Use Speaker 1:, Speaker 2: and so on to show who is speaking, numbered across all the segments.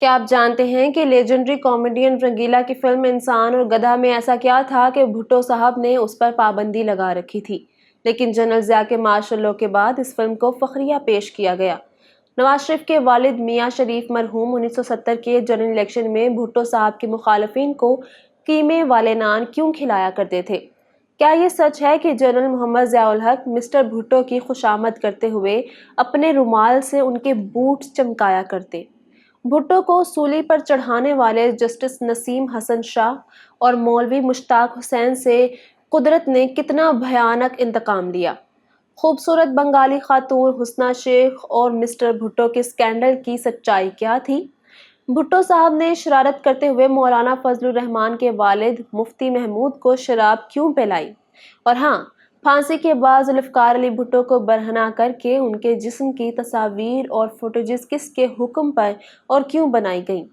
Speaker 1: کیا آپ جانتے ہیں کہ لیجنڈری کامیڈین رنگیلا کی فلم انسان اور گدھا میں ایسا کیا تھا کہ بھٹو صاحب نے اس پر پابندی لگا رکھی تھی، لیکن جنرل ضیاء کے مارشل لاء کے بعد اس فلم کو فخریہ پیش کیا گیا۔ نواز شریف کے والد میاں شریف مرحوم 1970 کے جنرل الیکشن میں بھٹو صاحب کے مخالفین کو قیمے والے نان کیوں کھلایا کرتے تھے؟ کیا یہ سچ ہے کہ جنرل محمد ضیاء الحق مسٹر بھٹو کی خوشامد کرتے ہوئے اپنے رومال سے ان کے بوٹ چمکایا کرتے؟ بھٹو کو سولی پر چڑھانے والے جسٹس نسیم حسن شاہ اور مولوی مشتاق حسین سے قدرت نے کتنا بھیانک انتقام لیا؟ خوبصورت بنگالی خاتون حسنہ شیخ اور مسٹر بھٹو کے اسکینڈل کی سچائی کیا تھی؟ بھٹو صاحب نے شرارت کرتے ہوئے مولانا فضل الرحمان کے والد مفتی محمود کو شراب کیوں پلائی؟ اور ہاں، پھانسی کے بعد ذوالفقار علی بھٹو کو برہنہ کر کے ان کے جسم کی تصاویر اور فوٹیجز کس کے حکم پر اور کیوں بنائی گئیں؟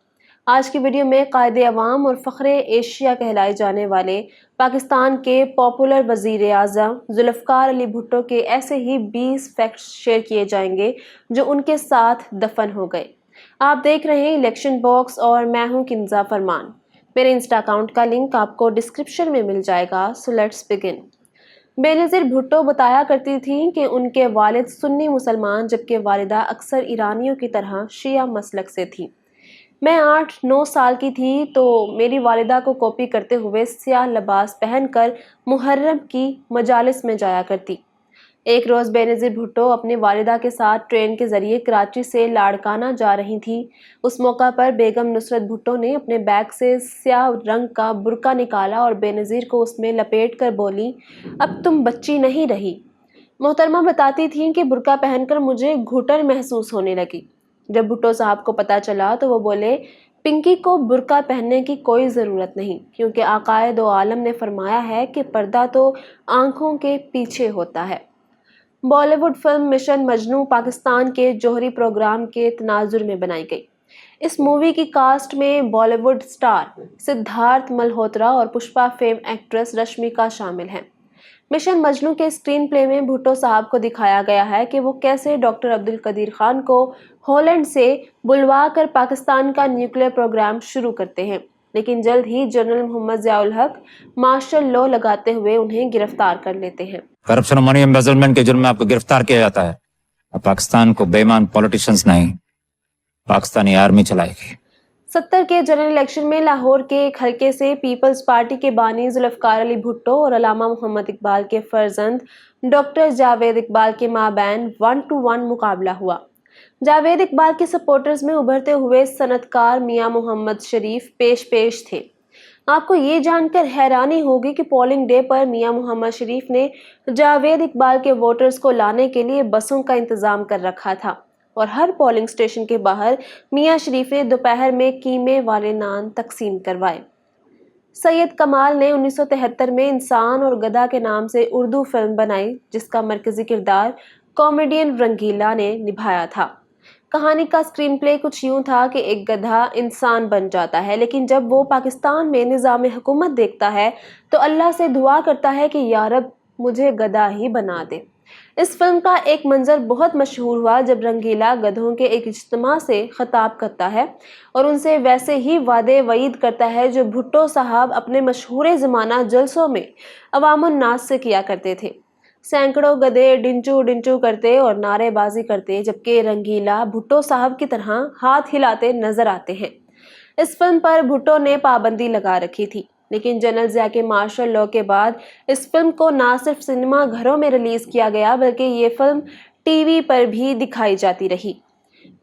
Speaker 1: آج کی ویڈیو میں قائد عوام اور فخر ایشیا کہلائے جانے والے پاکستان کے پاپولر وزیر اعظم ذوالفقار علی بھٹو کے ایسے ہی 20 فیکٹس شیئر کیے جائیں گے جو ان کے ساتھ دفن ہو گئے۔ آپ دیکھ رہے ہیں الیکشن باکس اور میں ہوں کنزا فرمان۔ میرے انسٹا اکاؤنٹ کا لنک آپ کو ڈسکرپشن میں مل جائے گا۔ So let's begin. Benazir Bhutto بتایا کرتی تھیں کہ ان کے والد سنی مسلمان جبکہ والدہ اکثر ایرانیوں کی طرح شیعہ مسلک سے تھیں۔ میں 8-9 سال کی تھی تو میری والدہ کو کاپی کرتے ہوئے سیاہ لباس پہن کر محرم کی مجالس میں جایا کرتی۔ ایک روز بینظیر بھٹو اپنی والدہ کے ساتھ ٹرین کے ذریعے کراچی سے لاڑکانہ جا رہی تھیں۔ اس موقع پر بیگم نصرت بھٹو نے اپنے بیگ سے سیاہ رنگ کا برقع نکالا اور بینظیر کو اس میں لپیٹ کر بولی، اب تم بچی نہیں رہی۔ محترمہ بتاتی تھیں کہ برقع پہن کر مجھے گھٹن محسوس ہونے لگی۔ جب بھٹو صاحب کو پتہ چلا تو وہ بولے، پنکی کو برقع پہننے کی کوئی ضرورت نہیں، کیونکہ آقائے دو عالم نے فرمایا ہے کہ پردہ تو آنکھوں کے پیچھے ہوتا ہے۔ بالی ووڈ فلم مشن مجنوں پاکستان کے جوہری پروگرام کے تناظر میں بنائی گئی۔ اس مووی کی کاسٹ میں بالی ووڈ سٹار سدھارتھ ملہوترا اور پشپا فیم ایکٹریس رشمیکا شامل ہیں۔ مشن مجنوں کے اسکرین پلے میں بھٹو صاحب کو دکھایا گیا ہے کہ وہ کیسے ڈاکٹر عبدالقدیر خان کو ہالینڈ سے بلوا کر پاکستان کا نیوکلیئر پروگرام شروع کرتے ہیں، لیکن جلد ہی جنرل محمد ضیاء الحق مارشل لاء لگاتے ہوئے انہیں گرفتار کر لیتے ہیں۔
Speaker 2: کرپشن اور منی ایمبیزلمنٹ کے جرم میں آپ کو گرفتار کیا جاتا ہے۔ اب پاکستان کو بے ایمان پولیٹیشنز نہیں، پاکستانی آرمی چلائے گی۔
Speaker 1: 70 کے جنرل الیکشن میں لاہور کے ایک حلقے سے پیپلز پارٹی کے بانی ذوالفقار علی بھٹو اور علامہ محمد اقبال کے فرزند ڈاکٹر جاوید اقبال کے مابین 1 to 1 مقابلہ ہوا۔ جاوید اقبال کے سپورٹرز میں ابھرتے ہوئے صنعت کار میاں محمد شریف پیش تھے۔ آپ کو یہ جان کر حیرانی ہوگی کہ پولنگ ڈے پر میاں محمد شریف نے جاوید اقبال کے ووٹرز کو لانے کے لیے بسوں کا انتظام کر رکھا تھا اور ہر پولنگ سٹیشن کے باہر میاں شریف نے دوپہر میں قیمے والے نان تقسیم کروائے۔ سید کمال نے 1973 میں انسان اور گدھا کے نام سے اردو فلم بنائی جس کا مرکزی کردار کامیڈین رنگیلا نے نبھایا تھا۔ کہانی کا اسکرین پلے کچھ یوں تھا کہ ایک گدھا انسان بن جاتا ہے، لیکن جب وہ پاکستان میں نظام حکومت دیکھتا ہے تو اللہ سے دعا کرتا ہے کہ یا رب مجھے گدھا ہی بنا دے۔ اس فلم کا ایک منظر بہت مشہور ہوا جب رنگیلا گدھوں کے ایک اجتماع سے خطاب کرتا ہے اور ان سے ویسے ہی وعدے وعید کرتا ہے جو بھٹو صاحب اپنے مشہور زمانہ جلسوں میں عوام الناس سے کیا کرتے تھے۔ سینکڑوں گدھے ڈنچو ڈنچو کرتے اور نعرے بازی کرتے، جبکہ رنگیلا بھٹو صاحب کی طرح ہاتھ ہلاتے نظر آتے ہیں۔ اس فلم پر بھٹو نے پابندی لگا رکھی تھی، لیکن جنرل ضیاء کے مارشل لاء کے بعد اس فلم کو نہ صرف سنیما گھروں میں ریلیز کیا گیا بلکہ یہ فلم ٹی وی پر بھی دکھائی جاتی رہی۔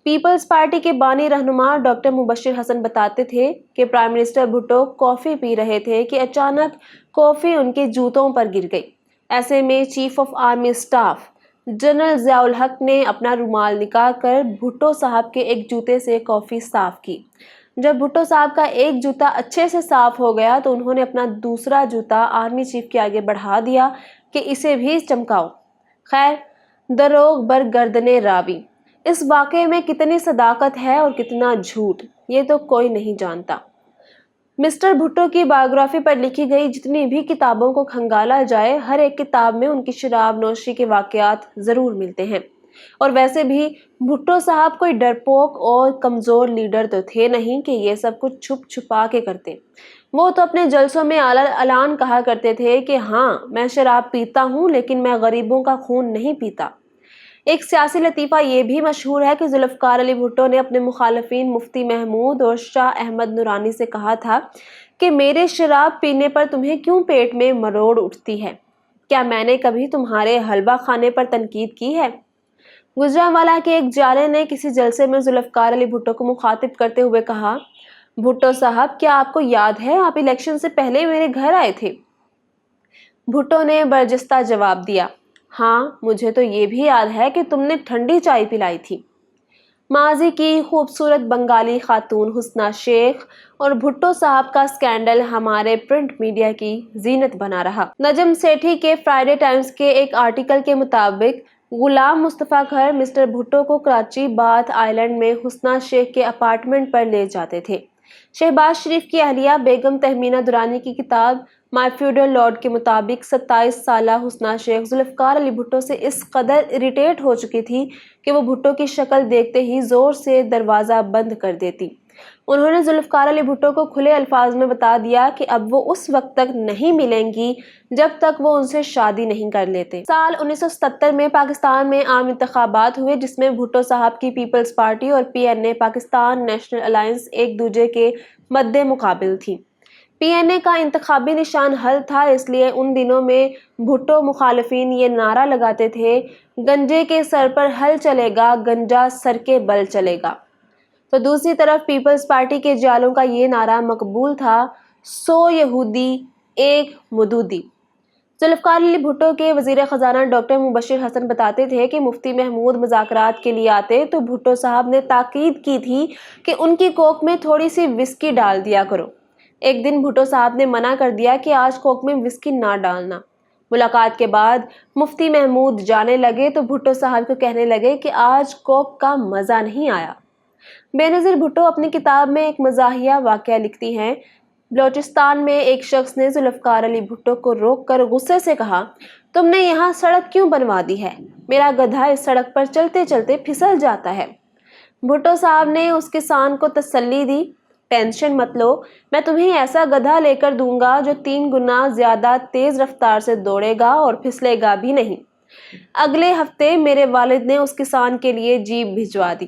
Speaker 1: پیپلز پارٹی کے بانی رہنما ڈاکٹر مبشر حسن بتاتے تھے کہ پرائم منسٹر بھٹو کافی پی رہے تھے کہ اچانک کافی ان کے جوتوں پر گر گئی۔ ایسے میں chief of army staff general Zia الحق نے اپنا رومال نکال کر بھٹو صاحب کے ایک جوتے سے کافی صاف کی۔ جب بھٹو صاحب کا ایک جوتا اچھے سے صاف ہو گیا تو انہوں نے اپنا دوسرا جوتا آرمی چیف کے آگے بڑھا دیا کہ اسے بھی چمکاؤ۔ خیر، دروغ بر گردن راوی۔ اس واقعے میں کتنی صداقت ہے اور کتنا جھوٹ، یہ تو کوئی نہیں جانتا۔ مسٹر بھٹو کی بایوگرافی پر لکھی گئی جتنی بھی کتابوں کو کھنگالا جائے، ہر ایک کتاب میں ان کی شراب نوشی کے واقعات ضرور ملتے ہیں۔ اور ویسے بھی بھٹو صاحب کوئی ڈرپوک اور کمزور لیڈر تو تھے نہیں کہ یہ سب کچھ چھپ چھپا کے کرتے۔ وہ تو اپنے جلسوں میں اعلان کہا کرتے تھے کہ ہاں میں شراب پیتا ہوں لیکن میں غریبوں کا خون نہیں پیتا۔ ایک سیاسی لطیفہ یہ بھی مشہور ہے کہ ذوالفقار علی بھٹو نے اپنے مخالفین مفتی محمود اور شاہ احمد نورانی سے کہا تھا کہ میرے شراب پینے پر تمہیں کیوں پیٹ میں مروڑ اٹھتی ہے؟ کیا میں نے کبھی تمہارے حلوہ خانے پر تنقید کی ہے؟ گجرانوالہ کے ایک جالے نے کسی جلسے میں ذوالفقار علی بھٹو کو مخاطب کرتے ہوئے کہا، بھٹو صاحب کیا آپ کو یاد ہے آپ الیکشن سے پہلے میرے گھر آئے تھے؟ بھٹو نے برجستہ جواب دیا، ہاں مجھے تو یہ بھی یاد ہے کہ تم نے ٹھنڈی چائے پلائی تھی۔ ماضی کی خوبصورت بنگالی خاتون حسنہ شیخ اور بھٹو صاحب کا سکینڈل ہمارے پرنٹ میڈیا کی زینت بنا رہا۔ نجم سیٹھی کے فرائیڈے ٹائمز کے ایک آرٹیکل کے مطابق غلام مصطفیٰ گھر مسٹر بھٹو کو کراچی باتھ آئی لینڈ میں حسنہ شیخ کے اپارٹمنٹ پر لے جاتے تھے۔ شہباز شریف کی اہلیہ بیگم تہمینہ درانی کی کتاب مائی فیوڈل لارڈ کے مطابق 27 سالہ حسنہ شیخ ذوالفقار علی بھٹو سے اس قدر اریٹیٹ ہو چکی تھی کہ وہ بھٹو کی شکل دیکھتے ہی زور سے دروازہ بند کر دیتی۔ انہوں نے ذوالفقار علی بھٹو کو کھلے الفاظ میں بتا دیا کہ اب وہ اس وقت تک نہیں ملیں گی جب تک وہ ان سے شادی نہیں کر لیتے۔ سال 1977 میں پاکستان میں عام انتخابات ہوئے جس میں بھٹو صاحب کی پیپلز پارٹی اور PNA پاکستان نیشنل الائنس ایک دوسرے کے مد مقابل تھی۔ PNA کا انتخابی نشان حل تھا، اس لیے ان دنوں میں بھٹو مخالفین یہ نعرہ لگاتے تھے، گنجے کے سر پر حل چلے گا، گنجا سر کے بل چلے گا۔ تو دوسری طرف پیپلز پارٹی کے جالوں کا یہ نعرہ مقبول تھا، 100 یہودی ایک مودودی۔ ذوالفقار علی بھٹو کے وزیر خزانہ ڈاکٹر مبشر حسن بتاتے تھے کہ مفتی محمود مذاکرات کے لیے آتے تو بھٹو صاحب نے تاکید کی تھی کہ ان کی کوک میں تھوڑی سی وسکی ڈال دیا کرو۔ ایک دن بھٹو صاحب نے منع کر دیا کہ آج کوک میں وسکی نہ ڈالنا۔ ملاقات کے بعد مفتی محمود جانے لگے تو بھٹو صاحب کو کہنے لگے کہ آج کوک کا مزہ نہیں آیا۔ بے نظیر بھٹو اپنی کتاب میں ایک مزاحیہ واقعہ لکھتی ہیں۔ بلوچستان میں ایک شخص نے ذوالفقار علی بھٹو کو روک کر غصے سے کہا، تم نے یہاں سڑک کیوں بنوا دی ہے؟ میرا گدھا اس سڑک پر چلتے چلتے پھسل جاتا ہے۔ بھٹو صاحب نے اس کسان کو تسلی دی، ٹینشن مت لو، میں تمہیں ایسا گدھا لے کر دوں گا جو 3 گنا زیادہ تیز رفتار سے دوڑے گا اور پھسلے گا بھی نہیں۔ اگلے ہفتے میرے والد نے اس کسان کے لیے جیپ بھجوا دی۔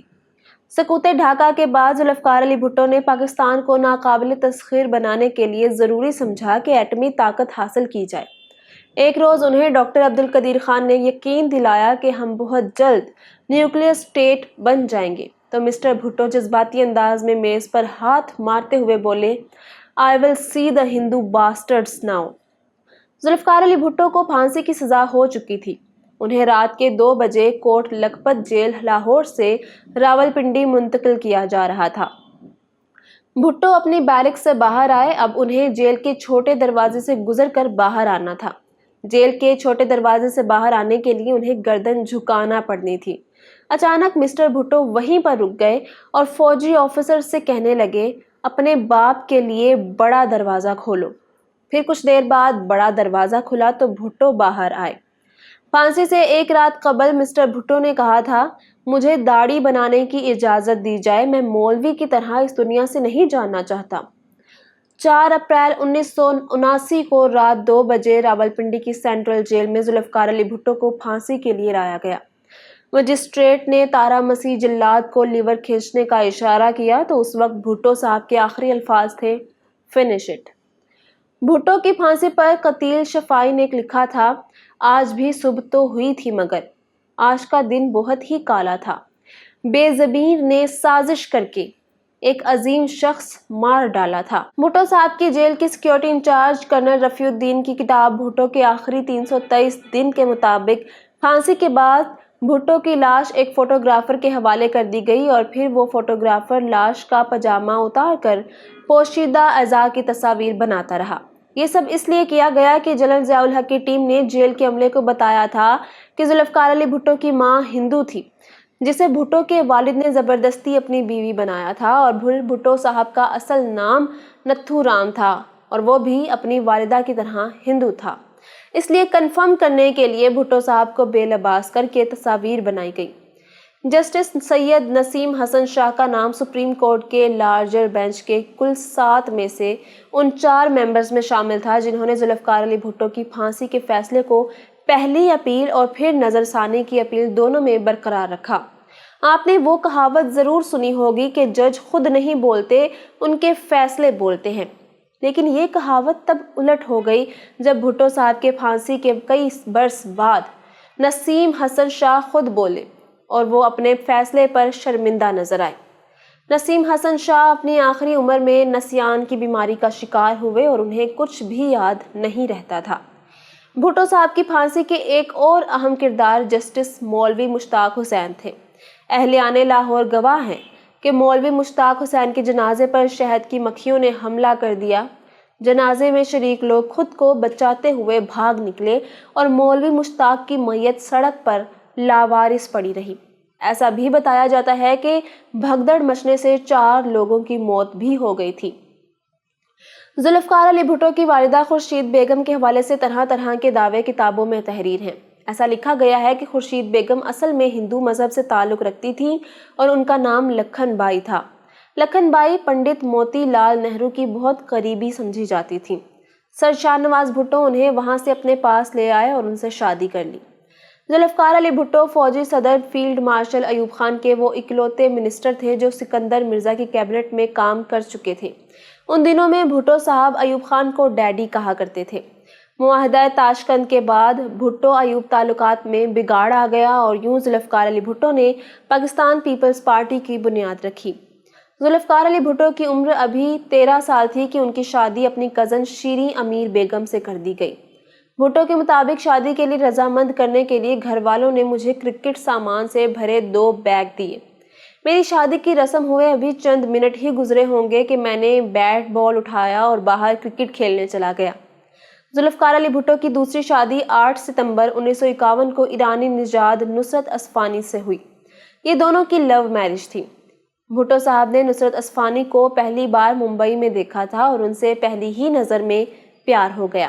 Speaker 1: سقوط ڈھاکہ کے بعد ذوالفقار علی بھٹو نے پاکستان کو ناقابل تسخیر بنانے کے لیے ضروری سمجھا کہ ایٹمی طاقت حاصل کی جائے۔ ایک روز انہیں ڈاکٹر عبدالقدیر خان نے یقین دلایا کہ ہم بہت جلد نیوکلیئر اسٹیٹ بن جائیں گے تو مسٹر بھٹو جذباتی انداز میں میز پر ہاتھ مارتے ہوئے بولے، I will see the Hindu bastards now۔ Zulfiqar Ali Bhutto کو پھانسی کی سزا ہو چکی تھی۔ انہیں رات کے 2 بجے کوٹ لکھپت جیل لاہور سے راولپنڈی منتقل کیا جا رہا تھا۔ بھٹو اپنی بیرک سے باہر آئے، اب انہیں جیل کے چھوٹے دروازے سے گزر کر باہر آنا تھا۔ جیل کے چھوٹے دروازے سے باہر آنے کے لیے انہیں گردن جھکانا پڑنی تھی۔ اچانک مسٹر بھٹو وہیں پر رک گئے اور فوجی آفیسر سے کہنے لگے، اپنے باپ کے لیے بڑا دروازہ کھولو۔ پھر کچھ دیر بعد بڑا دروازہ کھلا تو بھٹو باہر آئے۔ پھانسی سے 1 رات قبل مسٹر بھٹو نے کہا تھا، مجھے داڑھی بنانے کی اجازت دی جائے، میں مولوی کی طرح اس دنیا سے نہیں جانا چاہتا۔ 4 اپریل 1979 کو رات 2 بجے راولپنڈی کی سینٹرل جیل میں ذوالفقار علی بھٹو کو پھانسی کے لیے لایا گیا۔ مجسٹریٹ نے تارا مسیح جلاد کو لیور کھینچنے کا اشارہ کیا تو اس وقت بھٹو صاحب کے آخری الفاظ تھے، فنش اٹ۔ بھٹو کی پھانسی پر قتیل شفائی نے لکھا تھا، آج بھی صبح تو ہوئی تھی مگر آج کا دن بہت ہی کالا تھا۔ بے زبین نے سازش کر کے ایک عظیم شخص مار ڈالا تھا۔ بھٹو صاحب کی جیل کی سیکیورٹی انچارج کرنل رفیع الدین کی کتاب بھٹو کے آخری 323 دن کے مطابق پھانسی کے بعد بھٹو کی لاش ایک فوٹوگرافر کے حوالے کر دی گئی اور پھر وہ فوٹوگرافر لاش کا پاجامہ اتار کر پوشیدہ اعضاء کی تصاویر بناتا رہا۔ یہ سب اس لیے کیا گیا کہ جنرل ضیاء الحق کی ٹیم نے جیل کے عملے کو بتایا تھا کہ ذوالفقار علی بھٹو کی ماں ہندو تھی، جسے بھٹو کے والد نے زبردستی اپنی بیوی بنایا تھا، اور بھٹو صاحب کا اصل نام نتھو رام تھا اور وہ بھی اپنی والدہ کی طرح ہندو تھا۔ اس لیے کنفرم کرنے کے لیے بھٹو صاحب کو بے لباس کر کے تصاویر بنائی گئی۔ جسٹس سید نسیم حسن شاہ کا نام سپریم کورٹ کے لارجر بینچ کے کل 7 میں سے ان 4 ممبرز میں شامل تھا جنہوں نے ذوالفقار علی بھٹو کی پھانسی کے فیصلے کو پہلی اپیل اور پھر نظر ثانی کی اپیل دونوں میں برقرار رکھا۔ آپ نے وہ کہاوت ضرور سنی ہوگی کہ جج خود نہیں بولتے، ان کے فیصلے بولتے ہیں، لیکن یہ کہاوت تب الٹ ہو گئی جب بھٹو صاحب کے پھانسی کے کئی برس بعد نسیم حسن شاہ خود بولے اور وہ اپنے فیصلے پر شرمندہ نظر آئے۔ نسیم حسن شاہ اپنی آخری عمر میں نسیان کی بیماری کا شکار ہوئے اور انہیں کچھ بھی یاد نہیں رہتا تھا۔ بھٹو صاحب کی پھانسی کے ایک اور اہم کردار جسٹس مولوی مشتاق حسین تھے۔ اہلیان لاہور گواہ ہیں کہ مولوی مشتاق حسین کے جنازے پر شہد کی مکھیوں نے حملہ کر دیا۔ جنازے میں شریک لوگ خود کو بچاتے ہوئے بھاگ نکلے اور مولوی مشتاق کی میت سڑک پر لاوارث پڑی رہی۔ ایسا بھی بتایا جاتا ہے کہ بھگدڑ مچنے سے 4 لوگوں کی موت بھی ہو گئی تھی۔ ذوالفقار علی بھٹو کی والدہ خورشید بیگم کے حوالے سے طرح طرح کے دعوے کتابوں میں تحریر ہیں۔ ایسا لکھا گیا ہے کہ خورشید بیگم اصل میں ہندو مذہب سے تعلق رکھتی تھیں اور ان کا نام لکھن بائی تھا۔ لکھن بائی پنڈت موتی لال نہرو کی بہت قریبی سمجھی جاتی تھیں۔ سر شاہ نواز بھٹو انہیں وہاں سے اپنے پاس لے آئے اور ان سے شادی کر لی۔ ذوالفقار علی بھٹو فوجی صدر فیلڈ مارشل ایوب خان کے وہ اکلوتے منسٹر تھے جو سکندر مرزا کی کیبنٹ میں کام کر چکے تھے۔ ان دنوں میں بھٹو صاحب ایوب خان کو ڈیڈی کہا کرتے تھے۔ معاہدہ تاشقند کے بعد بھٹو ایوب تعلقات میں بگاڑ آ گیا اور یوں ذوالفقار علی بھٹو نے پاکستان پیپلز پارٹی کی بنیاد رکھی۔ ذوالفقار علی بھٹو کی عمر ابھی 13 سال تھی کہ ان کی شادی اپنی کزن شیریں امیر بیگم سے کر دی گئی۔ بھٹو کے مطابق شادی کے لیے رضامند کرنے کے لیے گھر والوں نے مجھے کرکٹ سامان سے بھرے 2 بیگ دیے۔ میری شادی کی رسم ہوئے ابھی چند منٹ ہی گزرے ہوں گے کہ میں نے بیٹ بال اٹھایا اور باہر کرکٹ کھیلنے چلا گیا۔ ذوالفقار علی بھٹو کی دوسری شادی 8 ستمبر 1951 کو ایرانی نژاد نصرت اصفہانی سے ہوئی۔ یہ دونوں کی لو میرج تھی۔ بھٹو صاحب نے نصرت اصفہانی کو پہلی بار ممبئی میں دیکھا تھا اور ان سے پہلی ہی نظر میں پیار ہو گیا۔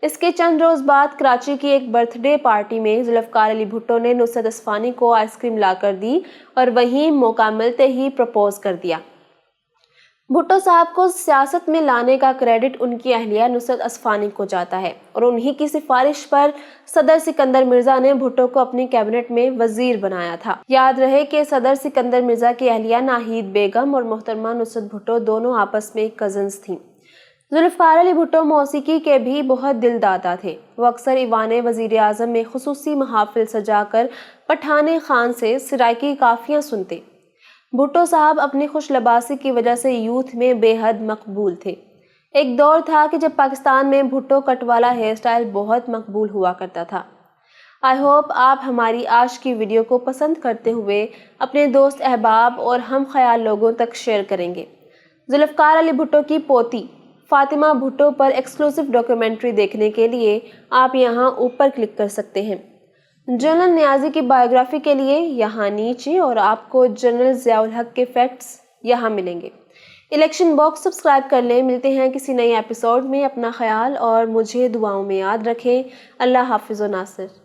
Speaker 1: اس کے چند روز بعد کراچی کی ایک برتھ ڈے پارٹی میں ذوالفقار علی بھٹو نے نصرت اصفہانی کو آئس کریم لا کر دی اور وہیں موقع ملتے ہی پرپوز کر دیا۔ بھٹو صاحب کو سیاست میں لانے کا کریڈٹ ان کی اہلیہ نصرت اصفہانی کو جاتا ہے اور انہی کی سفارش پر صدر سکندر مرزا نے بھٹو کو اپنی کیبنٹ میں وزیر بنایا تھا۔ یاد رہے کہ صدر سکندر مرزا کی اہلیہ ناہید بیگم اور محترمہ نصرت بھٹو دونوں آپس میں کزنز تھیں۔ ذوالفقار علی بھٹو موسیقی کے بھی بہت دل دادا تھے۔ وہ اکثر ایوان وزیر اعظم میں خصوصی محافل سجا کر پٹھان خان سے سرائیکی قافیاں سنتے۔ بھٹو صاحب اپنی خوش لباسی کی وجہ سے یوتھ میں بے حد مقبول تھے۔ ایک دور تھا کہ جب پاکستان میں بھٹو کٹ والا ہیئر سٹائل بہت مقبول ہوا کرتا تھا۔ آئی ہوپ آپ ہماری آج کی ویڈیو کو پسند کرتے ہوئے اپنے دوست احباب اور ہم خیال لوگوں تک شیئر کریں گے۔ ذوالفقار علی بھٹو کی پوتی فاطمہ بھٹو پر ایکسکلوسیو ڈاکیومنٹری دیکھنے کے لیے آپ یہاں اوپر کلک کر سکتے ہیں۔ جنرل نیازی کی بائیوگرافی کے لیے یہاں نیچے اور آپ کو جنرل ضیاء الحق کے فیکٹس یہاں ملیں گے۔ الیکشن باکس سبسکرائب کر لیں۔ ملتے ہیں کسی نئے ایپیسوڈ میں۔ اپنا خیال اور مجھے دعاؤں میں یاد رکھیں۔ اللہ حافظ و ناصر۔